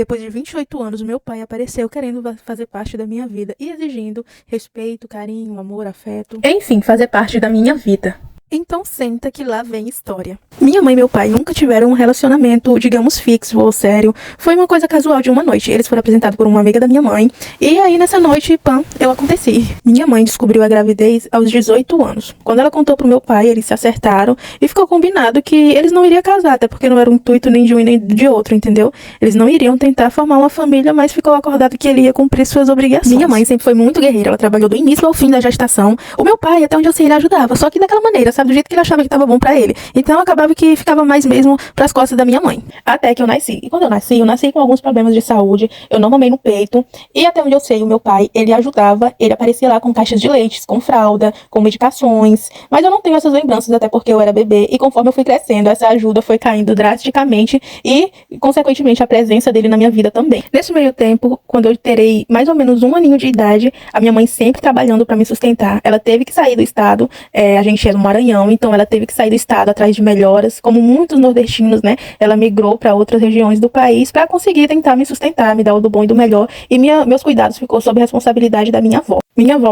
Depois de 28 anos, meu pai apareceu querendo fazer parte da minha vida e exigindo respeito, carinho, amor, afeto. Enfim, fazer parte da minha vida. Então senta que lá vem história. Minha mãe e meu pai nunca tiveram um relacionamento, digamos, fixo ou sério. Foi uma coisa casual de uma noite. Eles foram apresentados por uma amiga da minha mãe. E aí, nessa noite, pã, eu aconteci. Minha mãe descobriu a gravidez aos 18 anos. Quando ela contou pro meu pai, eles se acertaram e ficou combinado que eles não iriam casar, até porque não era o intuito nem de um nem de outro, entendeu? Eles não iriam tentar formar uma família, mas ficou acordado que ele ia cumprir suas obrigações. Minha mãe sempre foi muito guerreira. Ela trabalhou do início ao fim da gestação. O meu pai, até onde eu sei, ele ajudava. Só que daquela maneira, sabe? Do jeito que ele achava que tava bom pra ele. Então acabava que ficava mais mesmo pras costas da minha mãe. Até que eu nasci. E quando eu nasci com alguns problemas de saúde. Eu não mamei no peito. E até onde eu sei, o meu pai, ele ajudava. Ele aparecia lá com caixas de leite, com fralda, com medicações. Mas eu não tenho essas lembranças, até porque eu era bebê. E conforme eu fui crescendo, essa ajuda foi caindo drasticamente. E, consequentemente, a presença dele na minha vida também. Nesse meio tempo, quando eu terei mais ou menos 1 aninho de idade, a minha mãe sempre trabalhando pra me sustentar. Ela teve que sair do estado. A gente é no Maranhão, então ela teve que sair do estado atrás de melhoras, como muitos nordestinos, né? Ela migrou para outras regiões do país para conseguir tentar me sustentar, me dar o do bom e do melhor. E meus cuidados ficou sob a responsabilidade da minha avó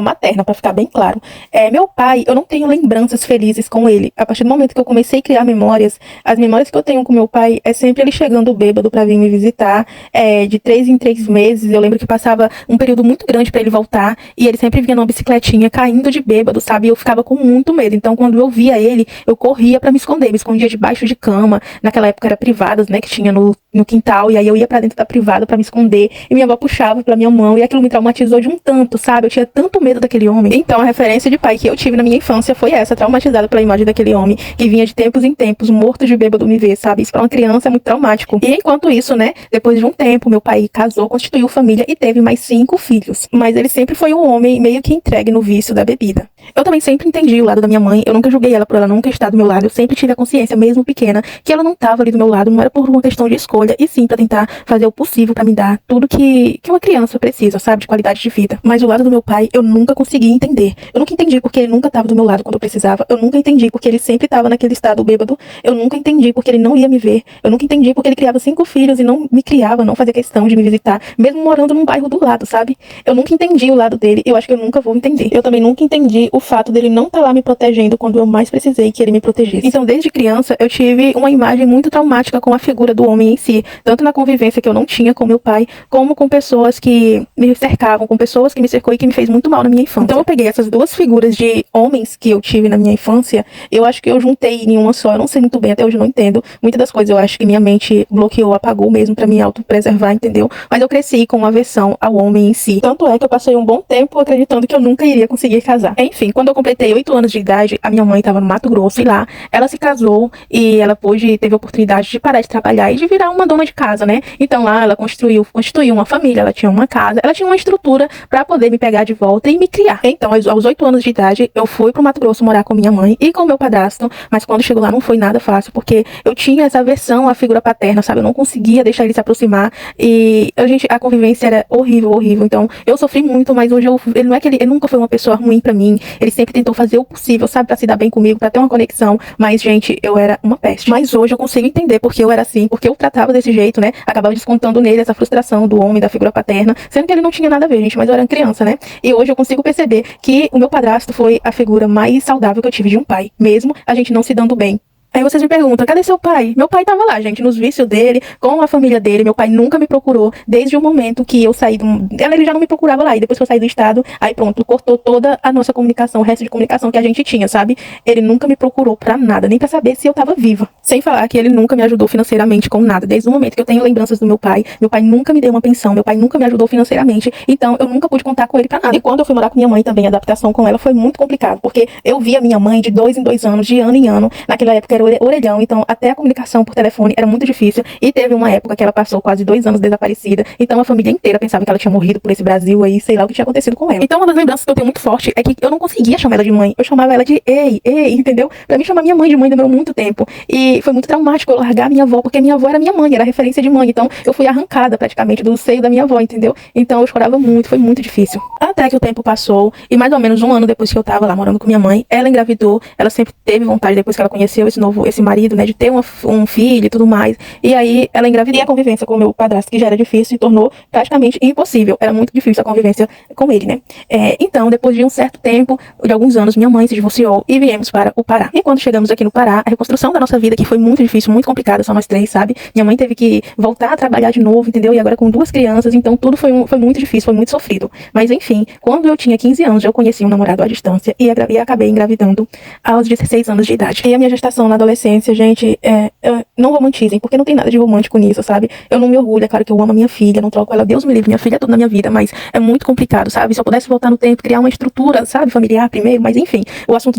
materna, para ficar bem claro. Meu pai, eu não tenho lembranças felizes com ele. A partir do momento que eu comecei a criar memórias, as memórias que eu tenho com meu pai é sempre ele chegando bêbado para vir me visitar, de 3 em 3 meses. Eu lembro que passava um período muito grande para ele voltar e ele sempre vinha numa bicicletinha caindo de bêbado, sabe? E eu ficava com muito medo. Então, quando eu via ele, eu corria pra me esconder, me escondia debaixo de cama. Naquela época era privadas, né, que tinha no quintal, e aí eu ia pra dentro da privada pra me esconder, e minha avó puxava pela minha mão, e aquilo me traumatizou de um tanto, sabe? Eu tinha tanto medo daquele homem. Então, a referência de pai que eu tive na minha infância foi essa, traumatizada pela imagem daquele homem, que vinha de tempos em tempos, morto de bêbado me ver, sabe? Isso pra uma criança é muito traumático. E enquanto isso, né, depois de um tempo, meu pai casou, constituiu família e teve mais 5 filhos. Mas ele sempre foi um homem meio que entregue no vício da bebida. Eu também sempre entendi o lado da minha mãe, eu nunca julguei ela por ela nunca estar do meu lado, eu sempre tive a consciência, mesmo pequena, que ela não estava ali do meu lado, não era por uma questão de escolha, e sim pra tentar fazer o possível pra me dar tudo que uma criança precisa, sabe, de qualidade de vida. Mas o lado do meu pai, eu nunca consegui entender. Eu nunca entendi porque ele nunca estava do meu lado quando eu precisava, eu nunca entendi porque ele sempre estava naquele estado bêbado, eu nunca entendi porque ele não ia me ver, eu nunca entendi porque ele criava 5 filhos e não me criava, não fazia questão de me visitar, mesmo morando num bairro do lado, sabe? Eu nunca entendi o lado dele, eu acho que eu nunca vou entender. Eu também nunca entendi o fato dele não estar lá me protegendo quando eu mais precisei que ele me protegesse. Então, desde criança, eu tive uma imagem muito traumática com a figura do homem em si, tanto na convivência que eu não tinha com meu pai, como com pessoas que me cercavam, com pessoas que me cercou e que me fez muito mal na minha infância. Então, eu peguei essas 2 figuras de homens que eu tive na minha infância, eu acho que eu juntei em uma só, eu não sei muito bem, até hoje eu não entendo. Muitas das coisas eu acho que minha mente bloqueou, apagou mesmo pra me autopreservar, entendeu? Mas eu cresci com uma aversão ao homem em si. Tanto é que eu passei um bom tempo acreditando que eu nunca iria conseguir casar. Enfim, quando eu completei 8 anos de idade, a minha mãe estava no Mato Grosso e lá ela se casou e ela teve a oportunidade de parar de trabalhar e de virar uma dona de casa, né? Então lá ela constituiu uma família, ela tinha uma casa, ela tinha uma estrutura para poder me pegar de volta e me criar. Então, aos 8 anos de idade, eu fui pro Mato Grosso morar com minha mãe e com meu padrasto, mas quando chegou lá não foi nada fácil, porque eu tinha essa aversão à figura paterna, sabe? Eu não conseguia deixar ele se aproximar e a convivência era horrível, horrível. Então, eu sofri muito, mas hoje ele não é que ele nunca foi uma pessoa ruim pra mim, ele sempre tentou fazer o possível, sabe, pra se dar bem comigo, pra ter uma conexão, mas, gente, eu era uma peste. Mas hoje eu consigo entender porque eu era assim, porque eu tratava desse jeito, né, acabava descontando nele essa frustração do homem, da figura paterna, sendo que ele não tinha nada a ver, gente, mas eu era criança, né, e hoje eu consigo perceber que o meu padrasto foi a figura mais saudável que eu tive de um pai, mesmo a gente não se dando bem. Aí vocês me perguntam, cadê seu pai? Meu pai tava lá, gente, nos vícios dele, com a família dele. Meu pai nunca me procurou desde o momento que eu saí ele já não me procurava lá. E depois que eu saí do estado, aí pronto, cortou toda a nossa comunicação, o resto de comunicação que a gente tinha, sabe? Ele nunca me procurou pra nada, nem pra saber se eu tava viva. Sem falar que ele nunca me ajudou financeiramente com nada. Desde o momento que eu tenho lembranças do meu pai nunca me deu uma pensão, meu pai nunca me ajudou financeiramente. Então, eu nunca pude contar com ele pra nada. E quando eu fui morar com minha mãe também, a adaptação com ela foi muito complicado, porque eu via minha mãe de 2 em 2 anos, de ano em ano. Naquela época era orelhão, então até a comunicação por telefone era muito difícil, e teve uma época que ela passou quase 2 anos desaparecida, então a família inteira pensava que ela tinha morrido por esse Brasil aí, sei lá o que tinha acontecido com ela. Então uma das lembranças que eu tenho muito forte é que eu não conseguia chamar ela de mãe, eu chamava ela de ei, entendeu? Pra mim chamar minha mãe de mãe demorou muito tempo, e foi muito traumático eu largar minha avó, porque minha avó era minha mãe, era referência de mãe, então eu fui arrancada praticamente do seio da minha avó, entendeu? Então eu chorava muito, foi muito difícil. Até que o tempo passou, e mais ou menos 1 ano depois que eu tava lá morando com minha mãe, ela engravidou, ela sempre teve vontade, depois que ela conheceu esse novo novo esse marido, né, de ter um filho e tudo mais. E aí ela engravidou. E a convivência com o meu padrasto, que já era difícil, se tornou praticamente impossível. Era muito difícil a convivência com ele, né. Então, depois de um certo tempo, de alguns anos, minha mãe se divorciou e viemos para o Pará. E quando chegamos aqui no Pará, a reconstrução da nossa vida, que foi muito difícil, muito complicada, só nós três, sabe? Minha mãe teve que voltar a trabalhar de novo, entendeu? E agora com 2 crianças, então tudo foi muito difícil, foi muito sofrido. Mas enfim, quando eu tinha 15 anos, eu conheci um namorado à distância e acabei engravidando aos 16 anos de idade. E a minha gestação na adolescência, gente, não romantizem, porque não tem nada de romântico nisso, sabe? Eu não me orgulho, é claro que eu amo a minha filha, não troco ela, Deus me livre, minha filha é tudo na minha vida, mas é muito complicado, sabe? Se eu pudesse voltar no tempo, criar uma estrutura, sabe, familiar primeiro, mas enfim, o assunto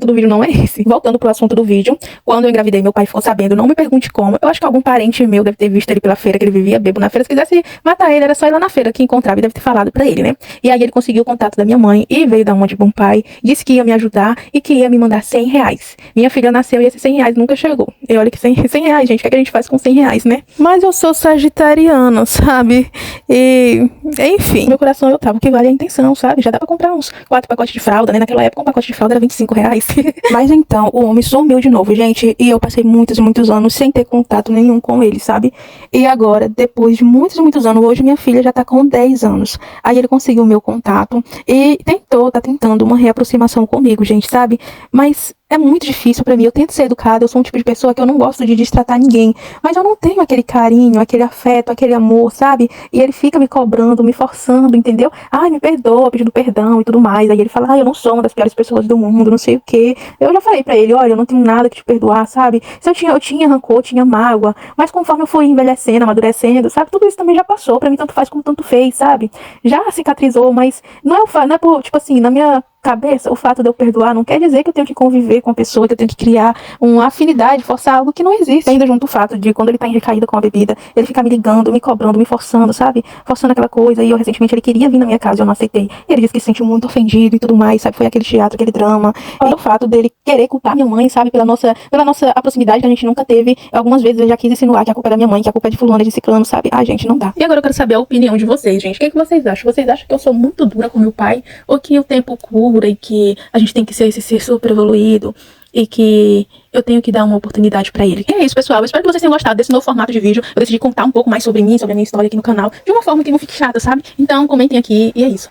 do vídeo não é esse. Voltando pro assunto do vídeo, quando eu engravidei, meu pai ficou sabendo, não me pergunte como, eu acho que algum parente meu deve ter visto ele pela feira, que ele vivia bebo na feira, se quisesse matar ele, era só ir lá na feira que encontrava e deve ter falado pra ele, né? E aí ele conseguiu o contato da minha mãe e veio da onde bom pai, disse que ia me ajudar e que ia me mandar R$100. Minha filha nasceu e esses R$100 nunca chegou. E olha que R$100, gente, o que a gente faz com R$100, né? Mas eu sou sagitariana, sabe? E, enfim, meu coração eu tava, o que vale é a intenção, sabe? Já dá pra comprar uns 4 pacotes de fralda, né? Naquela época um pacote de fralda era R$25. Mas então, o homem sumiu de novo, gente, e eu passei muitos e muitos anos sem ter contato nenhum com ele, sabe? E agora, depois de muitos e muitos anos, hoje minha filha já tá com 10 anos. Aí ele conseguiu o meu contato e tá tentando uma reaproximação comigo, gente, sabe? Mas é muito difícil pra mim, eu tento ser educada, eu sou um tipo de pessoa que eu não gosto de destratar ninguém, mas eu não tenho aquele carinho, aquele afeto, aquele amor, sabe? E ele fica me cobrando, me forçando, entendeu? Ai, me perdoa, pedindo perdão e tudo mais. Aí ele fala, ai, eu não sou uma das piores pessoas do mundo, não sei o quê. Eu já falei pra ele, olha, eu não tenho nada que te perdoar, sabe? Se eu tinha rancor, tinha mágoa, mas conforme eu fui envelhecendo, amadurecendo, sabe? Tudo isso também já passou, pra mim tanto faz como tanto fez, sabe? Já cicatrizou, mas não é por, tipo assim, na minha cabeça, o fato de eu perdoar não quer dizer que eu tenho que conviver com a pessoa, que eu tenho que criar uma afinidade, forçar algo que não existe. Ainda junto o fato de quando ele tá em recaída com a bebida, ele fica me ligando, me cobrando, me forçando, sabe? Forçando aquela coisa. E eu recentemente ele queria vir na minha casa e eu não aceitei. E ele disse que se sente muito ofendido e tudo mais, sabe? Foi aquele teatro, aquele drama. E o fato dele querer culpar minha mãe, sabe? Pela nossa proximidade que a gente nunca teve. Algumas vezes eu já quis insinuar que a culpa é da minha mãe, que a culpa é de fulano, de ciclano, sabe? Ah, gente, não dá. E agora eu quero saber a opinião de vocês, gente. O que vocês acham? Vocês acham que eu sou muito dura com meu pai? Ou que o tempo cura e que a gente tem que ser esse ser super evoluído e que eu tenho que dar uma oportunidade pra ele? E é isso, pessoal. Eu espero que vocês tenham gostado desse novo formato de vídeo. Eu decidi contar um pouco mais sobre mim, sobre a minha história aqui no canal, de uma forma que não fique chata, sabe? Então, comentem aqui e é isso.